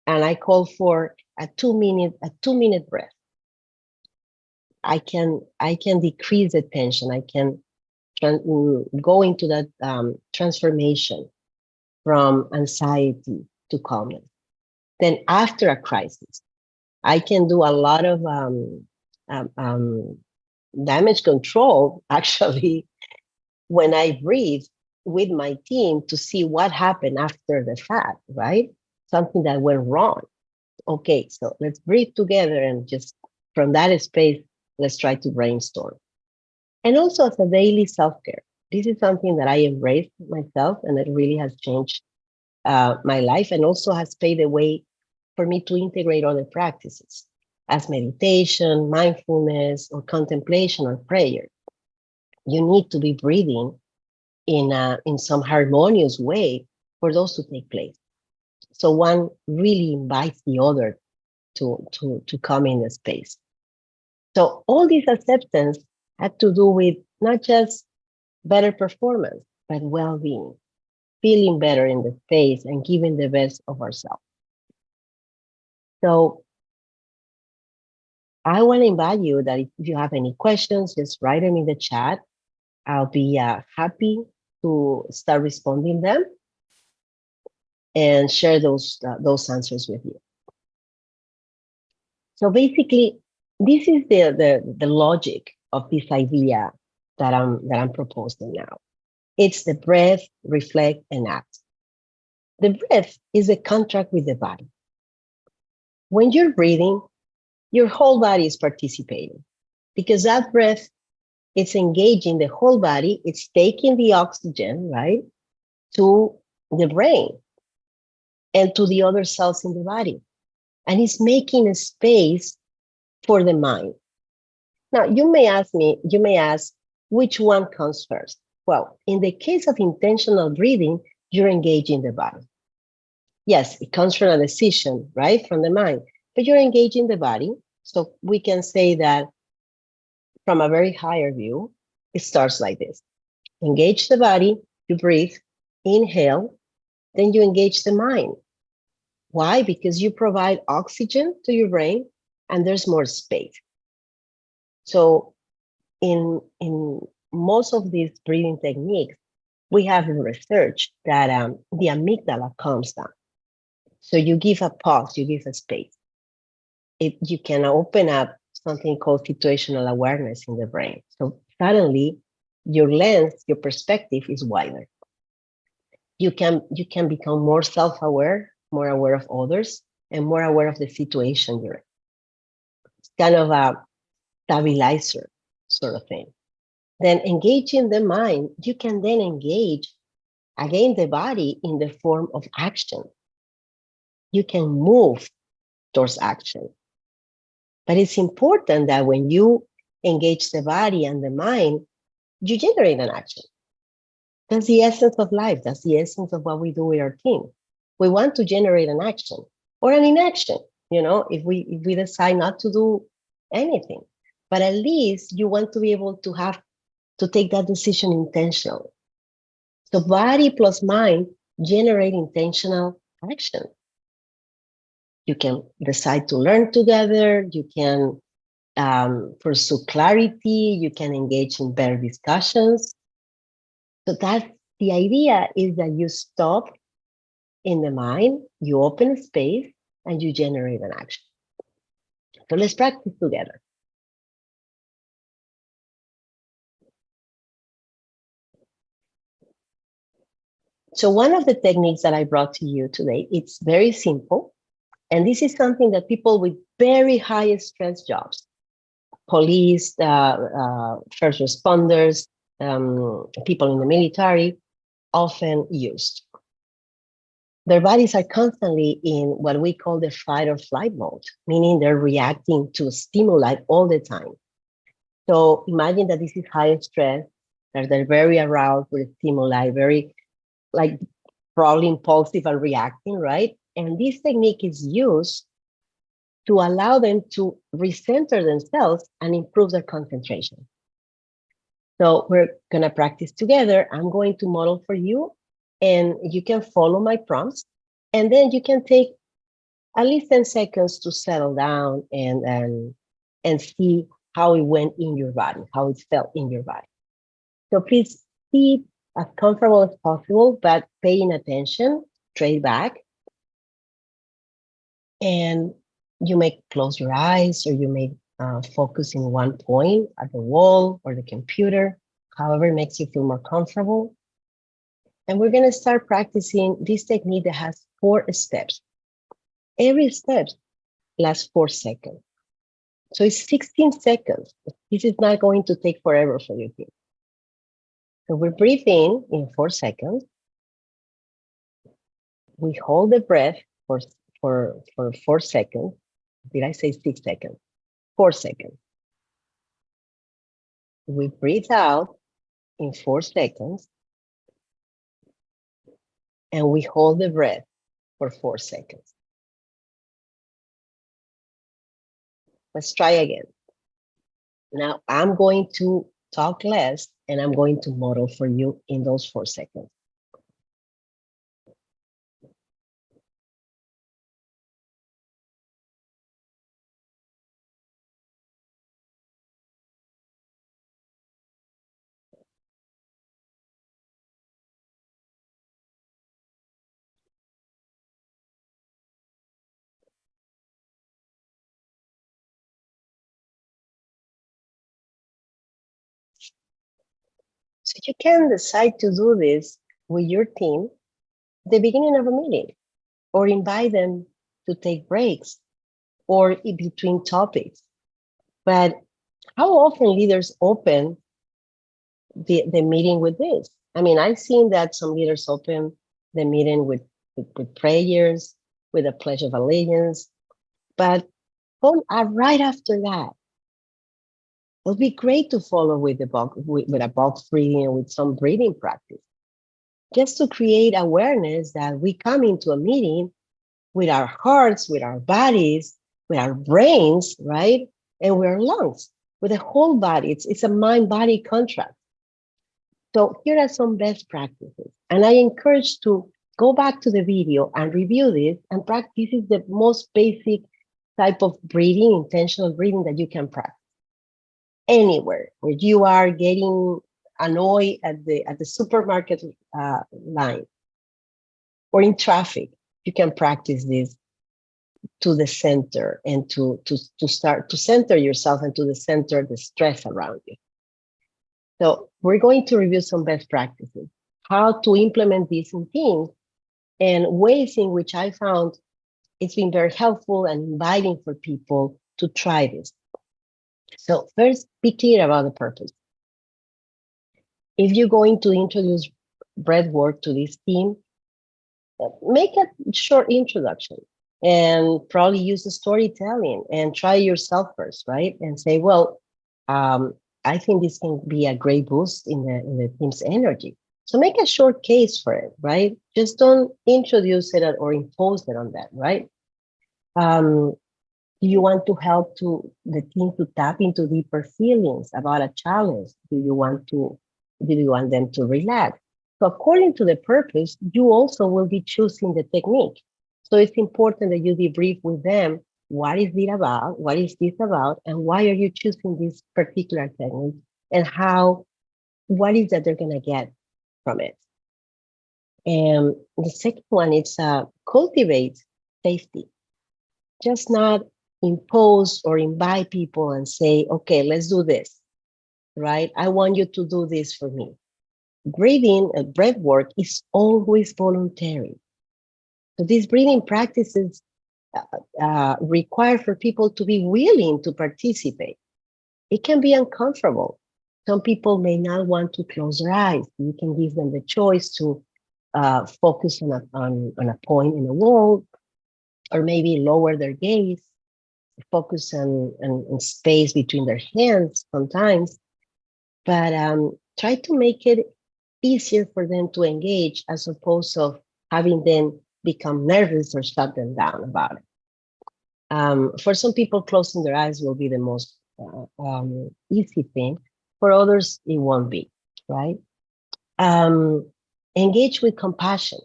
and I call for a 2 minute breath. I can decrease the tension. I can go into that transformation from anxiety to calmness. Then after a crisis, I can do a lot of damage control, actually, when I breathe with my team to see what happened after the fact, right? Something that went wrong. Okay, so let's breathe together and just from that space, let's try to brainstorm. And also as a daily self-care. This is something that I embraced myself and it really has changed my life and also has paved the way for me to integrate other practices as meditation, mindfulness, or contemplation or prayer. You need to be breathing in some harmonious way for those to take place. So one really invites the other to come in the space. So all this acceptance had to do with not just better performance, but well-being, feeling better in the space and giving the best of ourselves. So I want to invite you that if you have any questions, just write them in the chat. I'll be happy to start responding them and share those answers with you. So basically, this is the logic of this idea that I'm proposing now. It's the breath, reflect, and act. The breath is a contract with the body. When you're breathing, your whole body is participating because that breath is engaging the whole body. It's taking the oxygen, right, to the brain and to the other cells in the body. And it's making a space for the mind. Now, you may ask, which one comes first? Well, in the case of intentional breathing, you're engaging the body. Yes, it comes from a decision, right, from the mind, but you're engaging the body. So we can say that from a very higher view, it starts like this. Engage the body, you breathe, inhale, then you engage the mind. Why? Because you provide oxygen to your brain and there's more space. So in most of these breathing techniques, we have in research that the amygdala calms down. So you give a pause, you give a space. You can open up something called situational awareness in the brain. So suddenly your lens, your perspective is wider. You can become more self-aware, more aware of others, and more aware of the situation you're in. It's kind of a stabilizer sort of thing. Then engaging the mind, you can then engage again the body in the form of action. You can move towards action. But it's important that when you engage the body and the mind, you generate an action. That's the essence of life. That's the essence of what we do with our team. We want to generate an action or an inaction, if we decide not to do anything. But at least you want to be able to take that decision intentionally. So body plus mind generate intentional action. You can decide to learn together. You can pursue clarity. You can engage in better discussions. So that's the idea, is that you stop in the mind, you open a space, and you generate an action. So let's practice together. So one of the techniques that I brought to you today, it's very simple. And this is something that people with very high stress jobs, police, first responders, people in the military, often used. Their bodies are constantly in what we call the fight or flight mode, meaning they're reacting to stimuli all the time. So imagine that this is high stress, that they're very aroused with stimuli, very probably impulsive and reacting, right? And this technique is used to allow them to recenter themselves and improve their concentration. So we're gonna practice together. I'm going to model for you and you can follow my prompts. And then you can take at least 10 seconds to settle down and see how it went in your body, how it felt in your body. So please be as comfortable as possible, but paying attention straight back. And you may close your eyes, or you may focus in one point at the wall or the computer, however makes you feel more comfortable. And we're going to start practicing this technique that has 4 steps. Every step lasts 4 seconds. So it's 16 seconds. This is not going to take forever for your team. So we breathe in 4 seconds. We hold the breath for 4 seconds. Did I say 6 seconds? 4 seconds. We breathe out in 4 seconds. And we hold the breath for 4 seconds. Let's try again. Now I'm going to talk less, and I'm going to model for you in those 4 seconds. So you can decide to do this with your team at the beginning of a meeting, or invite them to take breaks, or in between topics. But how often leaders open the meeting with this? I mean, I've seen that some leaders open the meeting with prayers, with a pledge of allegiance, but right after that, it would be great to follow with a box breathing and with some breathing practice, just to create awareness that we come into a meeting with our hearts, with our bodies, with our brains, right? And with our lungs, with the whole body. It's a mind-body contract. So here are some best practices. And I encourage to go back to the video and review this and practice. This is the most basic type of breathing, intentional breathing that you can practice anywhere where you are getting annoyed at the supermarket line or in traffic. You can practice this to the center and to start to center yourself and to the center the stress around you. So we're going to review some best practices, how to implement these in teams, and ways in which I found it's been very helpful and inviting for people to try this. So first, be clear about the purpose. If you're going to introduce breath work to this team, make a short introduction and probably use the storytelling and try yourself first, right? And say, well, I think this can be a great boost in the team's energy. So make a short case for it, right? Just don't introduce it or impose it on them, right? Do you want to help the team to tap into deeper feelings about a challenge? Do you want them to relax? So according to the purpose, you also will be choosing the technique. So it's important that you debrief with them. What is it about? What is this about? And why are you choosing this particular technique? And what is that they're going to get from it? And the second one is cultivate safety. Just not impose or invite people and say, okay, let's do this, right? I want you to do this for me. Breathing, breath work is always voluntary. So these breathing practices require for people to be willing to participate. It can be uncomfortable. Some people may not want to close their eyes. You can give them the choice to focus on a point in the wall, or maybe lower their gaze, focus on space between their hands sometimes, but try to make it easier for them to engage as opposed to having them become nervous or shut them down about it. For some people, closing their eyes will be the most easy thing. For others, it won't be, right? Engage with compassion.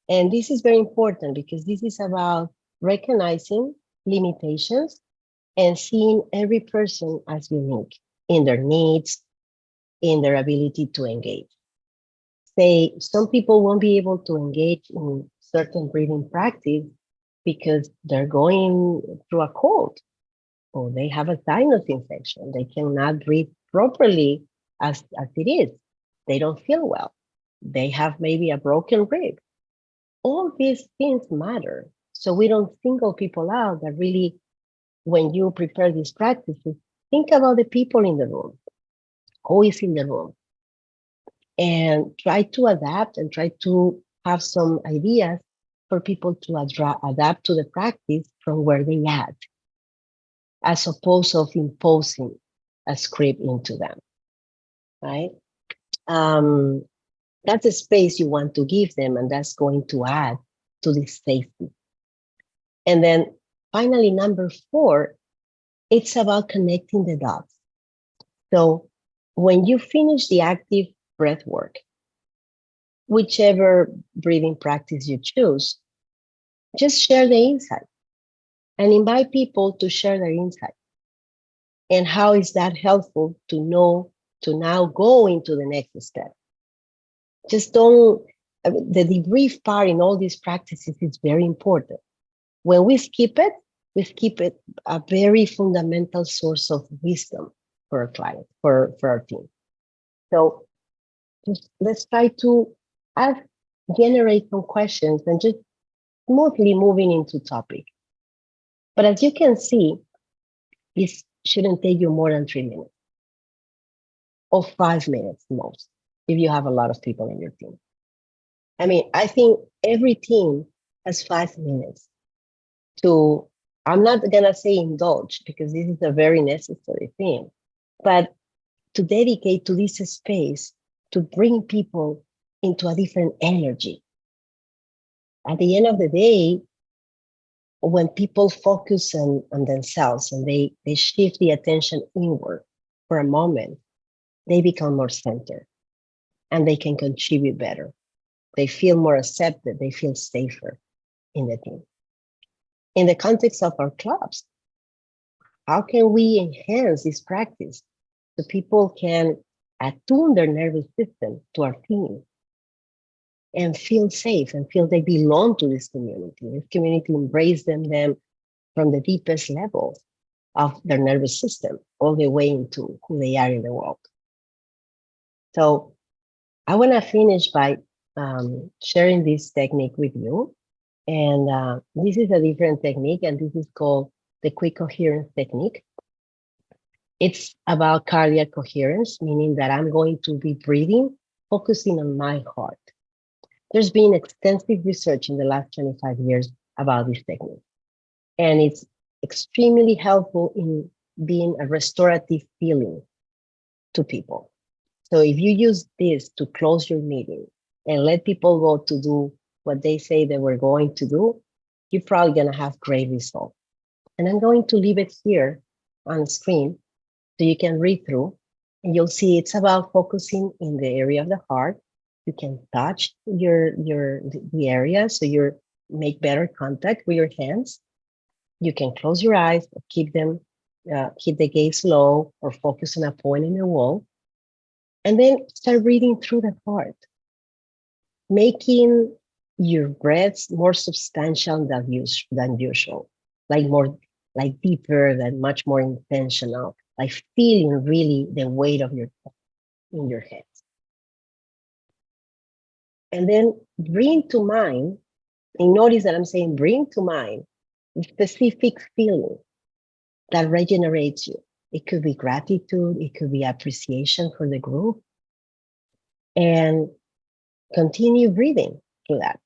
And this is very important because this is about recognizing limitations and seeing every person as unique in their needs, in their ability to engage. Say, some people won't be able to engage in certain breathing practice because they're going through a cold or they have a sinus infection. They cannot breathe properly as it is. They don't feel well. They have maybe a broken rib. All these things matter. So we don't single people out, that really, when you prepare these practices, think about the people in the room, who is in the room, and try to adapt and try to have some ideas for people to adapt to the practice from where they at, as opposed of imposing a script into them, right? Um, that's a space you want to give them, and that's going to add to this safety. And then finally, number 4, it's about connecting the dots. So when you finish the active breath work, whichever breathing practice you choose, just share the insight and invite people to share their insight. And how is that helpful to know to now go into the next step? Just don't, the debrief part in all these practices is very important. When we skip it a very fundamental source of wisdom for our client, for our team. So just let's try to ask, generate some questions and just smoothly moving into topic. But as you can see, this shouldn't take you more than 3 minutes or 5 minutes most, if you have a lot of people in your team. I mean, I think every team has 5 minutes to, I'm not gonna say indulge because this is a very necessary thing, but to dedicate to this space to bring people into a different energy. At the end of the day, when people focus on themselves and they shift the attention inward for a moment, they become more centered and they can contribute better. They feel more accepted, they feel safer in the team. In the context of our clubs, how can we enhance this practice so people can attune their nervous system to our team and feel safe and feel they belong to this community? This community embraces them from the deepest level of their nervous system all the way into who they are in the world. So I want to finish by sharing this technique with you. And this is a different technique, and this is called the quick coherence technique. It's about cardiac coherence, meaning that I'm going to be breathing, focusing on my heart. There's been extensive research in the last 25 years about this technique, and it's extremely helpful in being a restorative feeling to people. So if you use this to close your meeting and let people go to do what they say they were going to do, you're probably going to have great results. And I'm going to leave it here on the screen so you can read through, and you'll see it's about focusing in the area of the heart. You can touch the area so you make better contact with your hands. You can close your eyes, keep them, keep the gaze low, or focus on a point in the wall. And then start breathing through the heart, making your breaths more substantial than usual, like deeper, than much more intentional, like feeling really the weight of your in your head. And then bring to mind, and notice that I'm saying bring to mind a specific feeling that regenerates you. It could be gratitude, it could be appreciation for the group, and continue breathing through that.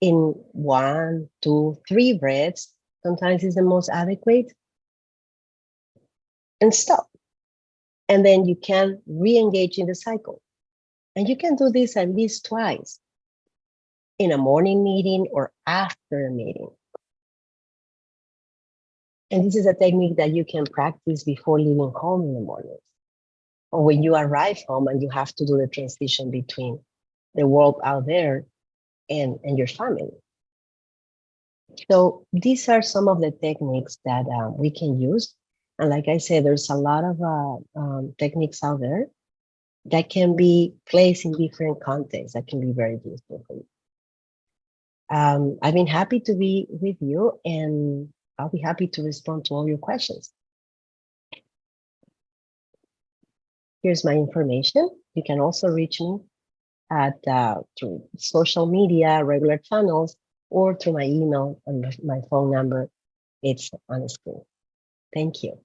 In 1, 2, 3 breaths, sometimes is the most adequate, and stop. And then you can re-engage in the cycle. And you can do this at least twice, in a morning meeting or after a meeting. And this is a technique that you can practice before leaving home in the morning, or when you arrive home and you have to do the transition between the world out there and your family. So these are some of the techniques that we can use. And like I said, there's a lot of techniques out there that can be placed in different contexts that can be very useful for you. I've been happy to be with you, and I'll be happy to respond to all your questions. Here's my information. You can also reach me at through social media, regular channels, or through my email and my phone number. It's on the screen. Thank you.